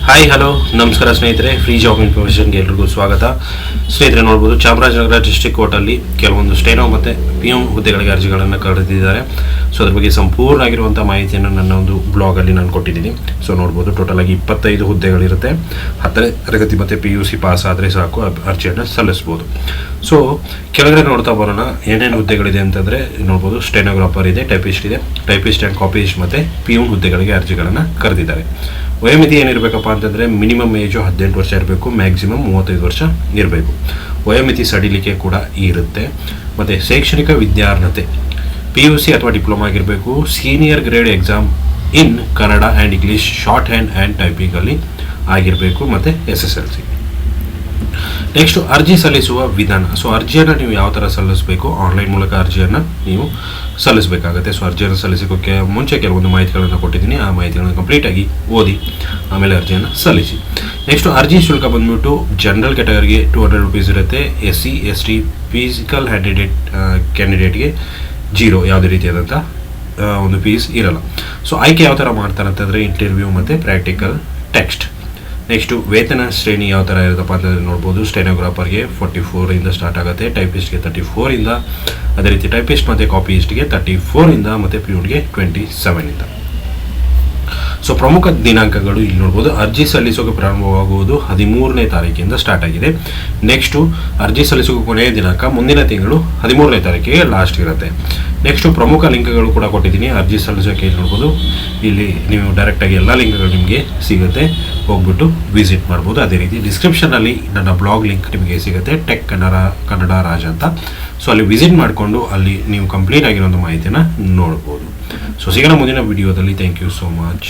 Hi hello ನಮಸ್ಕಾರ ಸ್ನೇಹಿತರೆ, free job ಇನ್ಫಾರ್ಮೇಷನ್ಗೆ ಎಲ್ರಿಗೂ ಸ್ವಾಗತ. ಸ್ನೇಹಿತರೆ, ನೋಡ್ಬೋದು ಚಾಮರಾಜನಗರ ಡಿಸ್ಟ್ರಿಕ್ಟ್ ಕೋರ್ಟಲ್ಲಿ ಕೆಲವೊಂದು ಸ್ಟೆನೋ ಮತ್ತು ಪಿಎಂ ಹುದ್ದೆಗಳಿಗೆ ಅರ್ಜಿಗಳನ್ನು ಕರೆದಿದ್ದಾರೆ. ಸೊ ಅದ್ರ ಬಗ್ಗೆ ಸಂಪೂರ್ಣ ಆಗಿರುವಂಥ ಮಾಹಿತಿಯನ್ನು ನನ್ನ ಒಂದು ಬ್ಲಾಗಲ್ಲಿ ನಾನು ಕೊಟ್ಟಿದ್ದೀನಿ. ಸೊ ನೋಡ್ಬೋದು, ಟೋಟಲಾಗಿ 25 ಹುದ್ದೆಗಳಿರುತ್ತೆ. 10ನೇ ತರಗತಿ ಮತ್ತು PUC ಪಾಸ್ ಆದರೆ ಸಾಕು, ಅರ್ಜಿಯನ್ನು ಸಲ್ಲಿಸ್ಬೋದು. ಸೊ ಕೆಳಗಡೆ ನೋಡ್ತಾ ಬರೋಣ ಏನೇನು ಹುದ್ದೆಗಳಿದೆ ಅಂತಂದರೆ ನೋಡ್ಬೋದು, ಸ್ಟೆನೋಗ್ರಾಫರ್ ಇದೆ, ಟೈಪಿಸ್ಟ್ ಇದೆ, ಟೈಪಿಸ್ಟ್ ಆ್ಯಂಡ್ ಕಾಪಿಸ್ಟ್ ಮತ್ತು ಪಿಎಂ ಹುದ್ದೆಗಳಿಗೆ ಅರ್ಜಿಗಳನ್ನು ಕರೆದಿದ್ದಾರೆ. ವಯೋಮಿತಿ ಏನಿರಬೇಕಪ್ಪ ಅಂತಂದರೆ ಮಿನಿಮಮ್ ಏಜು 18 ವರ್ಷ ಇರಬೇಕು, ಮ್ಯಾಕ್ಸಿಮಮ್ 35 ವರ್ಷ ಇರಬೇಕು. ವಯೋಮಿತಿ ಸಡಿಲಿಕೆ ಕೂಡ ಇರುತ್ತೆ. ಮತ್ತು ಶೈಕ್ಷಣಿಕ ವಿದ್ಯಾರ್ಹತೆ PUC ಅಥವಾ ಡಿಪ್ಲೊಮಾ ಆಗಿರಬೇಕು. Senior grade exam in Kannada and English, shorthand and ಟೈಪಿಂಗಲ್ಲಿ ಆಗಿರಬೇಕು, ಮತ್ತು SSLC. ನೆಕ್ಸ್ಟು ಅರ್ಜಿ ಸಲ್ಲಿಸುವ ವಿಧಾನ. ಸೊ ಅರ್ಜಿಯನ್ನು ನೀವು ಯಾವ ಥರ ಸಲ್ಲಿಸಬೇಕು, ಆನ್ಲೈನ್ ಮೂಲಕ ಅರ್ಜಿಯನ್ನು ನೀವು ಸಲ್ಲಿಸಬೇಕಾಗತ್ತೆ. ಸೊ ಅರ್ಜಿಯನ್ನು ಸಲ್ಲಿಸೋಕ್ಕೆ ಮುಂಚೆ ಕೆಲವೊಂದು ಮಾಹಿತಿಗಳನ್ನು ಕೊಟ್ಟಿದ್ದೀನಿ. ಆ ಮಾಹಿತಿಗಳನ್ನು ಕಂಪ್ಲೀಟಾಗಿ ಓದಿ ಆಮೇಲೆ ಅರ್ಜಿಯನ್ನು ಸಲ್ಲಿಸಿ. ನೆಕ್ಸ್ಟು ಅರ್ಜಿ ಶುಲ್ಕ ಬಂದುಬಿಟ್ಟು ಜನರಲ್ ಕ್ಯಾಟಗರಿಗೆ 200 ರೂಪೀಸ್ ಇರುತ್ತೆ. SC ST ಫಿಸಿಕಲ್ ಕ್ಯಾಂಡಿಡೇಟ್ಗೆ 0, ಯಾವುದೇ ರೀತಿಯಾದಂಥ ಒಂದು ಫೀಸ್ ಇರಲ್ಲ. ಸೊ ಆಯ್ಕೆ ಯಾವ ಥರ ಮಾಡ್ತಾರೆ ಅಂತಂದರೆ ಇಂಟರ್ವ್ಯೂ ಮತ್ತು ಪ್ರಾಕ್ಟಿಕಲ್ ಟೆಕ್ಸ್ಟ್. ನೆಕ್ಸ್ಟು ವೇತನ ಶ್ರೇಣಿ ಯಾವ ಥರ ಇರುತ್ತಪ್ಪ ಅಂತಂದರೆ ನೋಡ್ಬೋದು, ಸ್ಟೆನೋಗ್ರಾಫರ್ಗೆ 44 ಸ್ಟಾರ್ಟ್ ಆಗುತ್ತೆ, ಟೈಪಿಸ್ಟ್ಗೆ 34 ಅದೇ ರೀತಿ ಟೈಪಿಸ್ಟ್ ಮತ್ತು ಕಾಪಿಸ್ಟ್ಗೆ 34 ಮತ್ತು ಪಿಯೂನ್ಗೆ 27. ಸೊ ಪ್ರಮುಖ ದಿನಾಂಕಗಳು ಇಲ್ಲಿ ನೋಡ್ಬೋದು. ಅರ್ಜಿ ಸಲ್ಲಿಸೋಕೆ ಪ್ರಾರಂಭವಾಗುವುದು 13ನೇ ತಾರೀಕಿಂದ ಸ್ಟಾರ್ಟ್ ಆಗಿದೆ. ನೆಕ್ಸ್ಟು ಅರ್ಜಿ ಸಲ್ಲಿಸೋಕೆ ಕೊನೆಯ ದಿನಾಂಕ ಮುಂದಿನ ತಿಂಗಳು 13ನೇ ತಾರೀಕಿಗೆ ಲಾಸ್ಟ್ ಇರುತ್ತೆ. ನೆಕ್ಸ್ಟು ಪ್ರಮುಖ ಲಿಂಕ್ಗಳು ಕೂಡ ಕೊಟ್ಟಿದ್ದೀನಿ. ಅರ್ಜಿ ಸಲ್ಲಿಸೋಕೆ ಇಲ್ಲಿ ನೋಡ್ಬೋದು, ಇಲ್ಲಿ ನೀವು ಡೈರೆಕ್ಟಾಗಿ ಎಲ್ಲ ಲಿಂಕ್ಗಳು ನಿಮಗೆ ಸಿಗುತ್ತೆ, ಹೋಗ್ಬಿಟ್ಟು ವಿಸಿಟ್ ಮಾಡ್ಬೋದು. ಅದೇ ರೀತಿ ಡಿಸ್ಕ್ರಿಪ್ಷನಲ್ಲಿ ನನ್ನ ಬ್ಲಾಗ್ ಲಿಂಕ್ ನಿಮಗೆ ಸಿಗುತ್ತೆ, ಟೆಕ್ ಕನ್ನಡ ರಾಜ್ ಅಂತ. ಸೊ ಅಲ್ಲಿ ವಿಸಿಟ್ ಮಾಡಿಕೊಂಡು ಅಲ್ಲಿ ನೀವು ಕಂಪ್ಲೀಟ್ ಆಗಿರೋ ಒಂದು ಮಾಹಿತಿಯನ್ನು ನೋಡ್ಬೋದು. ಸೊ ಸಿಗೋಣ ಮುಂದಿನ ವಿಡಿಯೋದಲ್ಲಿ. Thank you so much.